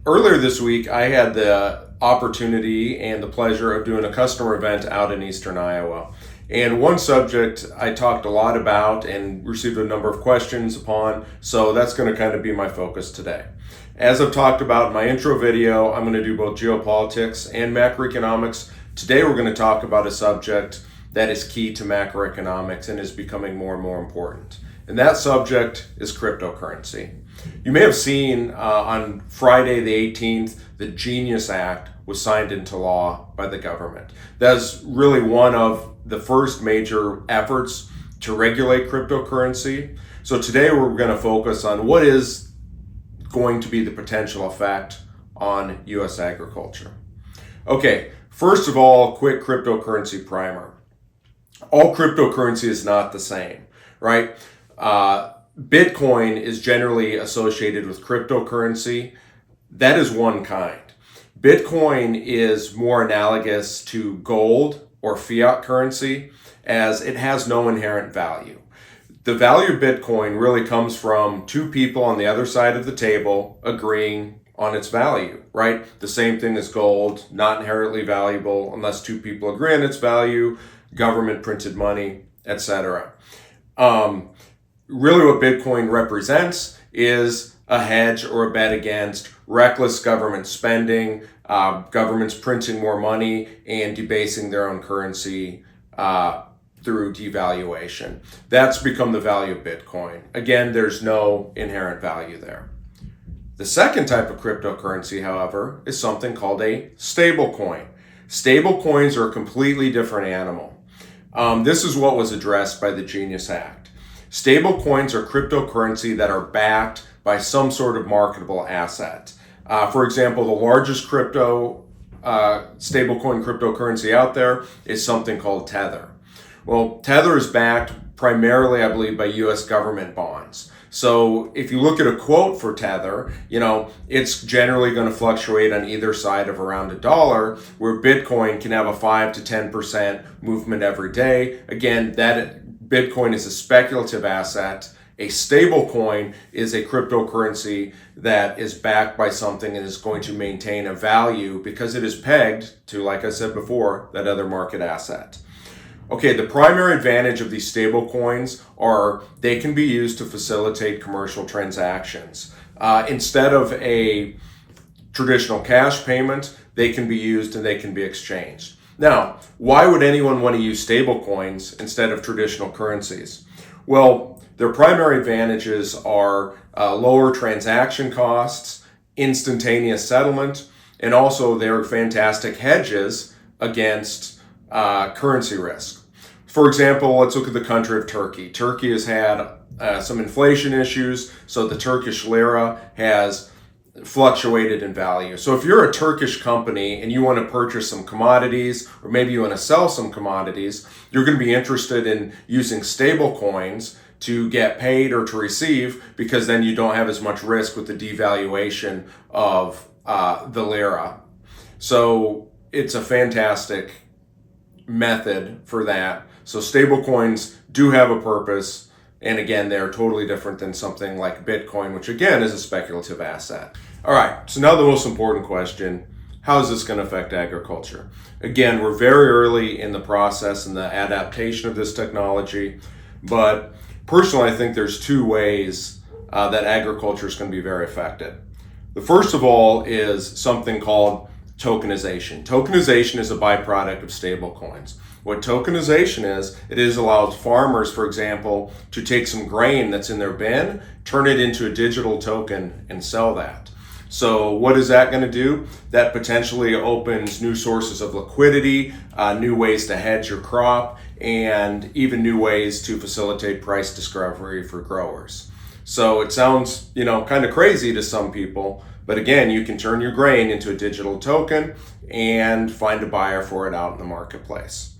Earlier this week, I had the opportunity and the pleasure of doing a customer event out in eastern Iowa. And one subject I talked a lot about and received a number of questions upon, so that's going to kind of be my focus today. As I've talked about in my intro video, I'm going to do both geopolitics and macroeconomics. Today we're going to talk about a subject that is key to macroeconomics and is becoming more and more important. And that subject is cryptocurrency. You may have seen on Friday the 18th, the Genius Act was signed into law by the government. That's really one of the first major efforts to regulate cryptocurrency. So today we're going to focus on what is going to be the potential effect on U.S. agriculture. Okay, first of all, quick cryptocurrency primer. All cryptocurrency is not the same, right? Bitcoin is generally associated with cryptocurrency. That is one kind. Bitcoin is more analogous to gold or fiat currency, as it has no inherent value. The value of Bitcoin really comes from two people on the other side of the table agreeing on its value, right? The same thing as gold, not inherently valuable unless two people agree on its value, government printed money, etc. Really what Bitcoin represents is a hedge or a bet against reckless government spending, governments printing more money and debasing their own currency through devaluation. That's become the value of Bitcoin. Again, there's no inherent value there. The second type of cryptocurrency, however, is something called a stablecoin. Stablecoins are a completely different animal. This is what was addressed by the Genius Act. Stablecoins are cryptocurrency that are backed by some sort of marketable asset. For example, the largest stablecoin cryptocurrency out there is something called Tether. Well, Tether is backed primarily, I believe, by U.S. government bonds. So if you look at a quote for Tether, it's generally going to fluctuate on either side of around $1, where Bitcoin can have a 5 to 10% movement every day. Again, that Bitcoin is a speculative asset. A stable coin is a cryptocurrency that is backed by something and is going to maintain a value because it is pegged to, like I said before, that other market asset. Okay, the primary advantage of these stable coins are they can be used to facilitate commercial transactions. Instead of a traditional cash payment, they can be used and they can be exchanged. Now, why would anyone want to use stable coins instead of traditional currencies? Well, their primary advantages are lower transaction costs, instantaneous settlement, and also they're fantastic hedges against currency risk. For example, let's look at the country of Turkey. Turkey has had some inflation issues, so the Turkish lira has fluctuated in value. So if you're a Turkish company and you want to purchase some commodities, or maybe you want to sell some commodities, you're going to be interested in using stable coins to get paid or to receive, because then you don't have as much risk with the devaluation of the lira. So it's a fantastic method for that. So stable coins do have a purpose. And again, they're totally different than something like Bitcoin, which again is a speculative asset. All right, so now the most important question: how is this going to affect agriculture? Again, we're very early in the process and the adaptation of this technology, but personally, I think there's two ways that agriculture is going to be very affected. The first of all is something called tokenization. Tokenization is a byproduct of stablecoins. What tokenization is, it allows farmers, for example, to take some grain that's in their bin, turn it into a digital token, and sell that. So what is that going to do? That potentially opens new sources of liquidity, new ways to hedge your crop, and even new ways to facilitate price discovery for growers. So it sounds, kind of crazy to some people, but again, you can turn your grain into a digital token and find a buyer for it out in the marketplace.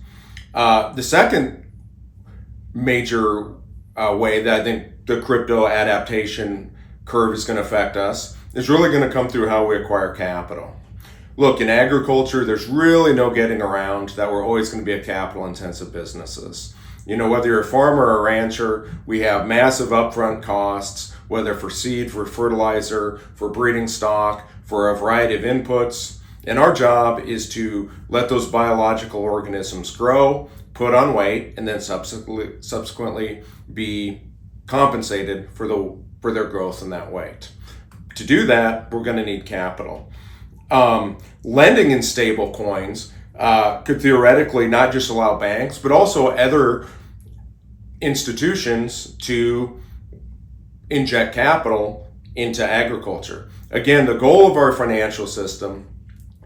The second major way that I think the crypto adaptation curve is going to affect us is really going to come through how we acquire capital. Look, in agriculture, there's really no getting around that we're always going to be a capital-intensive businesses. Whether you're a farmer or a rancher, we have massive upfront costs, whether for seed, for fertilizer, for breeding stock, for a variety of inputs. And our job is to let those biological organisms grow, put on weight, and then subsequently be compensated for their growth in that weight. To do that, we're going to need capital. Lending in stable coins could theoretically not just allow banks, but also other institutions to inject capital into agriculture. Again, the goal of our financial system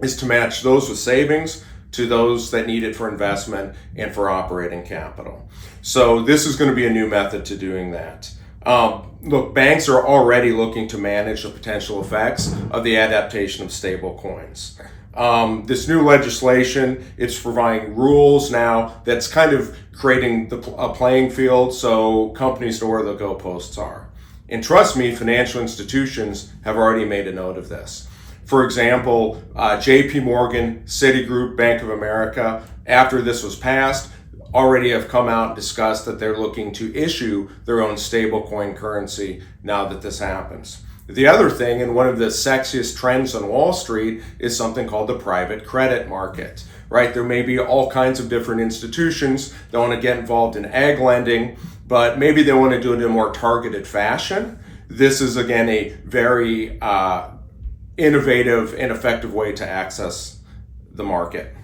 is to match those with savings to those that need it for investment and for operating capital. So this is going to be a new method to doing that. Look, banks are already looking to manage the potential effects of the adaptation of stable coins. This new legislation, it's providing rules now that's kind of creating a playing field so companies know where the goalposts are. And trust me, financial institutions have already made a note of this. For example, JP Morgan, Citigroup, Bank of America, after this was passed, already have come out and discussed that they're looking to issue their own stablecoin currency now that this happens. The other thing, and one of the sexiest trends on Wall Street, is something called the private credit market, right? There may be all kinds of different institutions that want to get involved in ag lending, but maybe they want to do it in a more targeted fashion. This is, again, a very innovative and effective way to access the market.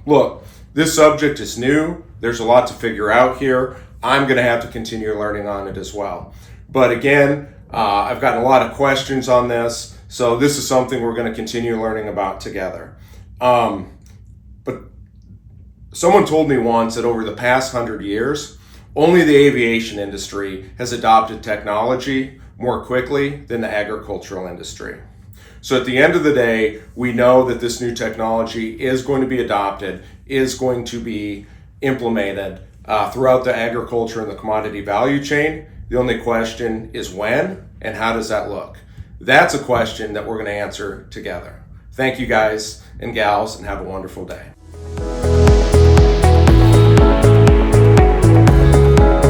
Look, this subject is new. There's a lot to figure out here. I'm going to have to continue learning on it as well. But again, I've gotten a lot of questions on this, so this is something we're going to continue learning about together. But someone told me once that over the past 100 years, only the aviation industry has adopted technology more quickly than the agricultural industry. So at the end of the day, we know that this new technology is going to be adopted, is going to be implemented throughout the agriculture and the commodity value chain. The only question is when and how does that look? That's a question that we're going to answer together. Thank you guys and gals, and have a wonderful day.